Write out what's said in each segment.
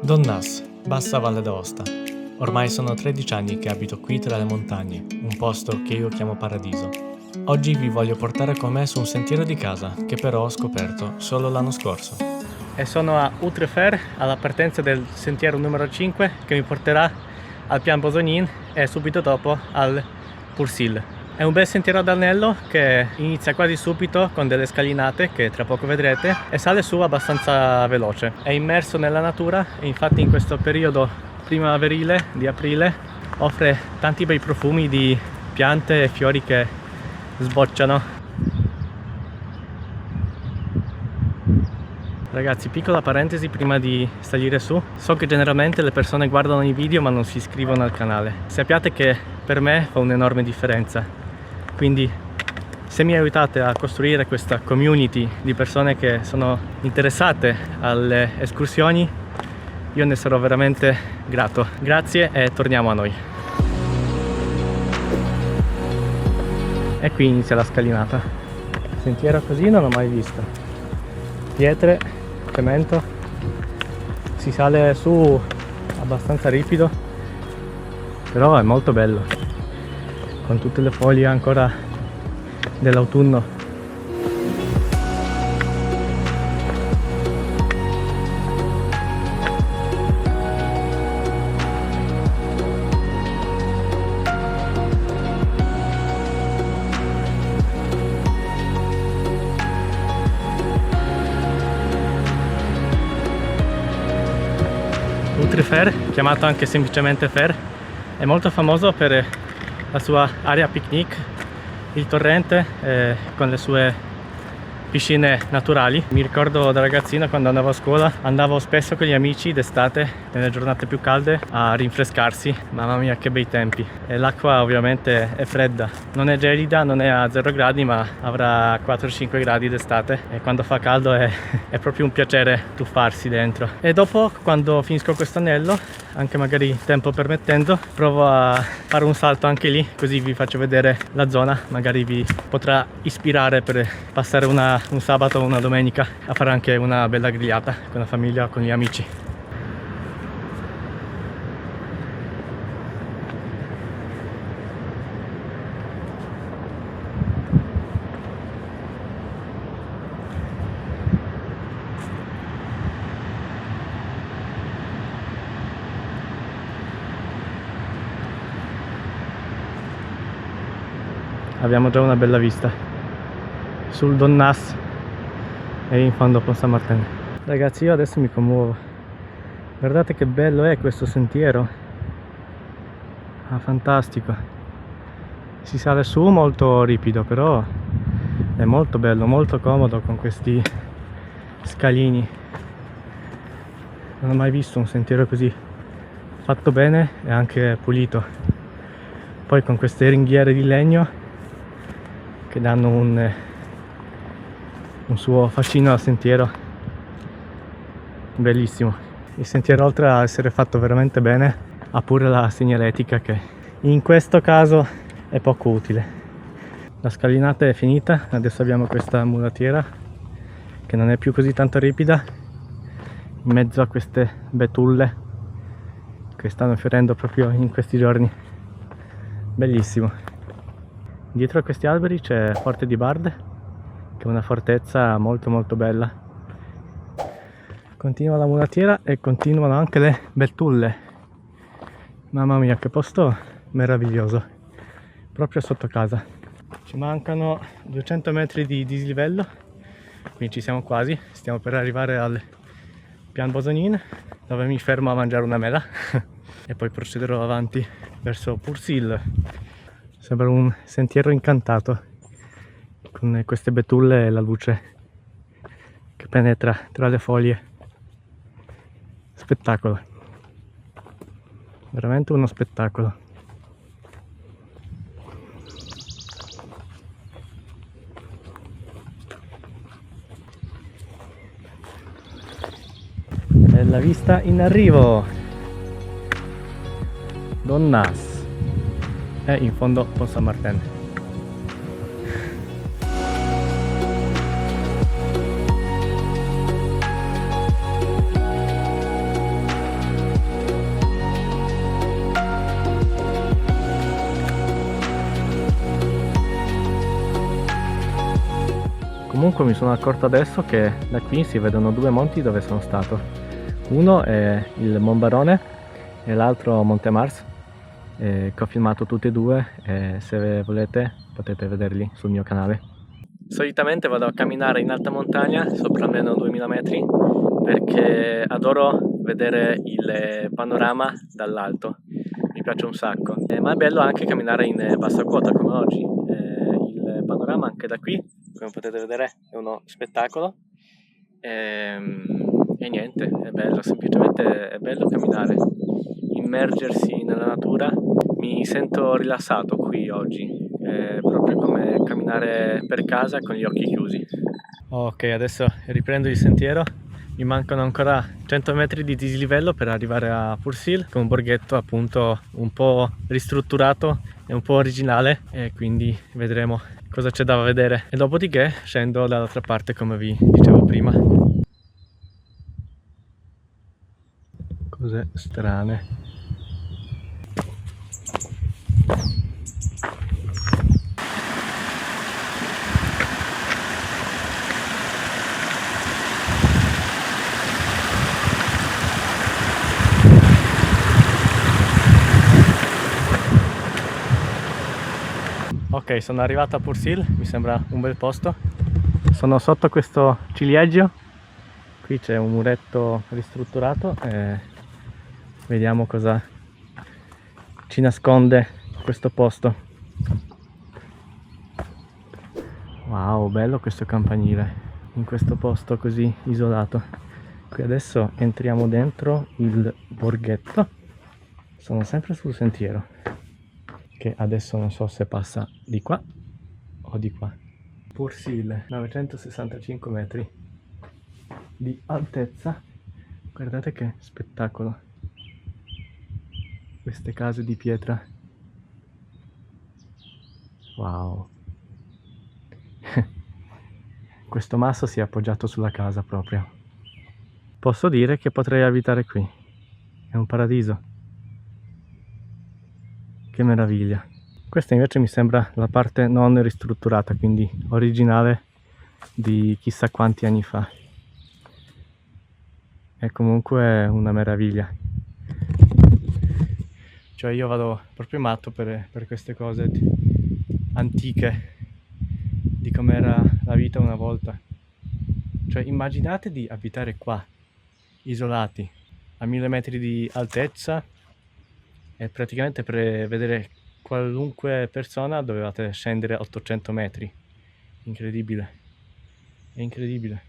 Donnas, Bassa Valle d'Aosta. Ormai sono 13 anni che abito qui tra le montagne, un posto che io chiamo paradiso. Oggi vi voglio portare con me su un sentiero di casa, che però ho scoperto solo l'anno scorso. E sono a Outrefer, alla partenza del sentiero numero 5, che mi porterà al Pian Bosonin e subito dopo al Pursil. È un bel sentiero ad anello che inizia quasi subito con delle scalinate che tra poco vedrete e sale su abbastanza veloce. È immerso nella natura e infatti in questo periodo primaverile di aprile offre tanti bei profumi di piante e fiori che sbocciano. Ragazzi, piccola parentesi prima di salire su. So che generalmente le persone guardano i video ma non si iscrivono al canale. Sappiate che per me fa un'enorme differenza. Quindi se mi aiutate a costruire questa community di persone che sono interessate alle escursioni, io ne sarò veramente grato. Grazie e torniamo a noi. E qui inizia la scalinata. Sentiero così non l'ho mai visto. Pietre, cemento. Si sale su abbastanza ripido, però è molto bello, con tutte le foglie ancora dell'autunno. Outrefer, chiamato anche semplicemente Fer, è molto famoso per la sua area picnic, il torrente con le sue piscine naturali. Mi ricordo da ragazzino, quando andavo a scuola, andavo spesso con gli amici d'estate nelle giornate più calde a rinfrescarsi. Mamma mia, che bei tempi. E l'acqua ovviamente è fredda, non è gelida, non è a 0 gradi, ma avrà 4-5 gradi d'estate e quando fa caldo è proprio un piacere tuffarsi dentro. E dopo, quando finisco questo anello, anche magari tempo permettendo, provo a fare un salto anche lì, così vi faccio vedere la zona, magari vi potrà ispirare per passare un sabato o una domenica a fare anche una bella grigliata con la famiglia o con gli amici. Abbiamo già una bella vista sul Donnas e in fondo Pont Saint-Martin. Ragazzi, io adesso mi commuovo. Guardate che bello è questo sentiero. Fantastico. Si sale su molto ripido, però è molto bello, molto comodo con questi scalini. Non ho mai visto un sentiero così fatto bene e anche pulito. Poi con queste ringhiere di legno che danno un suo fascino al sentiero. Bellissimo. Il sentiero, oltre a essere fatto veramente bene, ha pure la segnaletica che in questo caso è poco utile. La scalinata è finita, adesso abbiamo questa mulattiera che non è più così tanto ripida, in mezzo a queste betulle che stanno fiorendo proprio in questi giorni. Bellissimo. Dietro a questi alberi c'è Forte di Bard, che è una fortezza molto molto bella. Continua la mulattiera e continuano anche le betulle. Mamma mia, che posto meraviglioso, proprio sotto casa. Ci mancano 200 metri di dislivello, quindi ci siamo quasi. Stiamo per arrivare al Pian Bosonin, dove mi fermo a mangiare una mela e poi procederò avanti verso Pursil. Sembra un sentiero incantato, con queste betulle e la luce che penetra tra le foglie. Spettacolo, veramente uno spettacolo. Bella vista in arrivo, Donnas. E in fondo Pont Saint-Martin. Comunque mi sono accorto adesso che da qui si vedono due monti dove sono stato. Uno è il Monbarone e l'altro Monte Mars, che ho filmato tutti e due, e se volete potete vederli sul mio canale. Solitamente vado a camminare in alta montagna sopra almeno 2000 metri perché adoro vedere il panorama dall'alto, mi piace un sacco, ma è bello anche camminare in bassa quota come oggi. Il panorama anche da qui, come potete vedere, è uno spettacolo e niente, è bello, semplicemente è bello camminare, immergersi nella natura. Mi sento rilassato qui oggi, è proprio come camminare per casa con gli occhi chiusi. Ok, adesso riprendo il sentiero. Mi mancano ancora 100 metri di dislivello per arrivare a Pursil, con un borghetto appunto un po' ristrutturato e un po' originale, e quindi vedremo cosa c'è da vedere. E dopodiché scendo dall'altra parte come vi dicevo prima. Cose strane. Ok, sono arrivato a Pursil, mi sembra un bel posto. Sono sotto questo ciliegio, qui c'è un muretto ristrutturato e vediamo cosa ci nasconde questo posto. Wow, bello questo campanile, in questo posto così isolato. Qui adesso entriamo dentro il borghetto, sono sempre sul sentiero, che adesso non so se passa di qua o di qua. Pursil, 965 metri di altezza. Guardate che spettacolo, queste case di pietra. Wow. Questo masso si è appoggiato sulla casa proprio. Posso dire che potrei abitare qui, è un paradiso. Che meraviglia. Questa invece mi sembra la parte non ristrutturata, quindi originale di chissà quanti anni fa. È comunque una meraviglia. Cioè io vado proprio matto per queste cose antiche, di com'era la vita una volta. Cioè immaginate di abitare qua, isolati, a 1000 metri di altezza, e praticamente per vedere qualunque persona dovevate scendere 800 metri. Incredibile, è incredibile.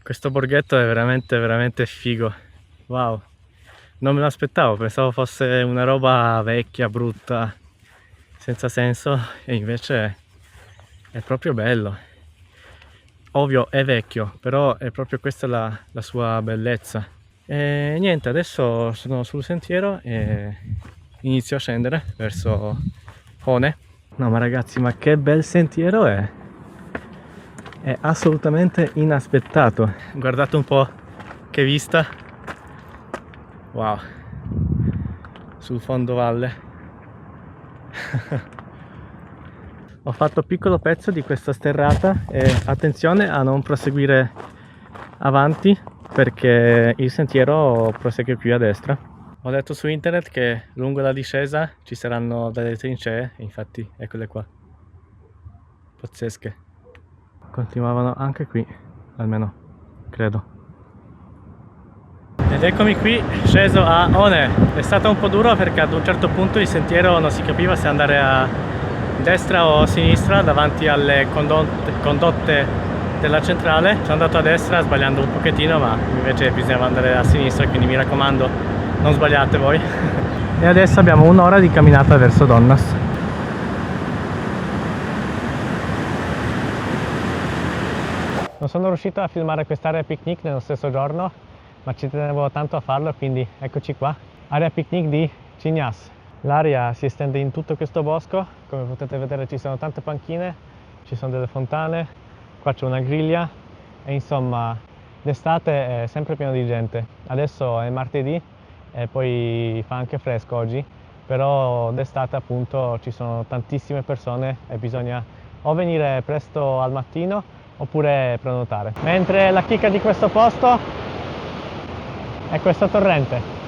Questo borghetto è veramente figo. Wow, non me lo aspettavo, pensavo fosse una roba vecchia, brutta, senza senso, e invece è proprio bello. Ovvio è vecchio, però è proprio questa la sua bellezza. E niente, adesso sono sul sentiero e inizio a scendere verso Hone. No ma ragazzi, ma che bel sentiero è! È assolutamente inaspettato. Guardate un po' che vista. Wow, sul fondovalle. Ho fatto piccolo pezzo di questa sterrata e attenzione a non proseguire avanti perché il sentiero prosegue più a destra. Ho letto su internet che lungo la discesa ci saranno delle trincee, infatti eccole qua, pazzesche. Continuavano anche qui, almeno credo. Ed eccomi qui, sceso a Hone. È stato un po' duro perché ad un certo punto il sentiero non si capiva se andare a destra o a sinistra davanti alle condotte della centrale. Sono andato a destra sbagliando un pochettino, ma invece bisognava andare a sinistra, quindi mi raccomando non sbagliate voi. E adesso abbiamo un'ora di camminata verso Donnas. Non sono riuscito a filmare quest'area picnic nello stesso giorno ma ci tenevo tanto a farlo, quindi eccoci qua. Area picnic di Cignas. L'area si estende in tutto questo bosco, come potete vedere ci sono tante panchine, ci sono delle fontane, qua c'è una griglia e insomma d'estate è sempre pieno di gente. Adesso è martedì e poi fa anche fresco oggi, però d'estate appunto ci sono tantissime persone e bisogna o venire presto al mattino oppure prenotare. Mentre la chicca di questo posto è questo torrente.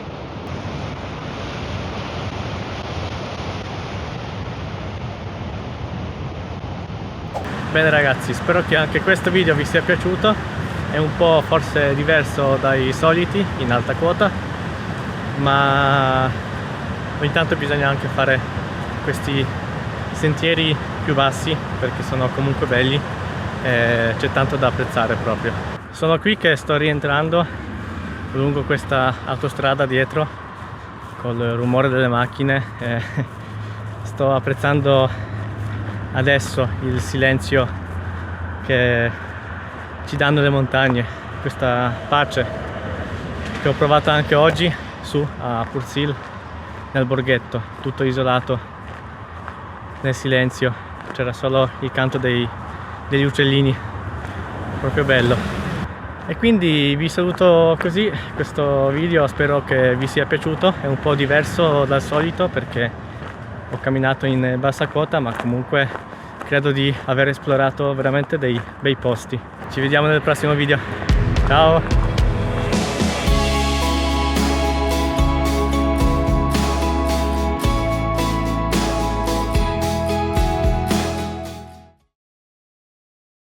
Bene ragazzi, spero che anche questo video vi sia piaciuto. È un po' forse diverso dai soliti in alta quota, ma ogni tanto bisogna anche fare questi sentieri più bassi perché sono comunque belli e c'è tanto da apprezzare proprio. Sono qui che sto rientrando lungo questa autostrada dietro col rumore delle macchine e sto apprezzando adesso il silenzio che ci danno le montagne, questa pace che ho provato anche oggi su a Pursil nel borghetto, tutto isolato nel silenzio, c'era solo il canto degli uccellini, proprio bello. E quindi vi saluto così, questo video spero che vi sia piaciuto, è un po' diverso dal solito perché ho camminato in bassa quota, ma comunque credo di aver esplorato veramente dei bei posti. Ci vediamo nel prossimo video. Ciao!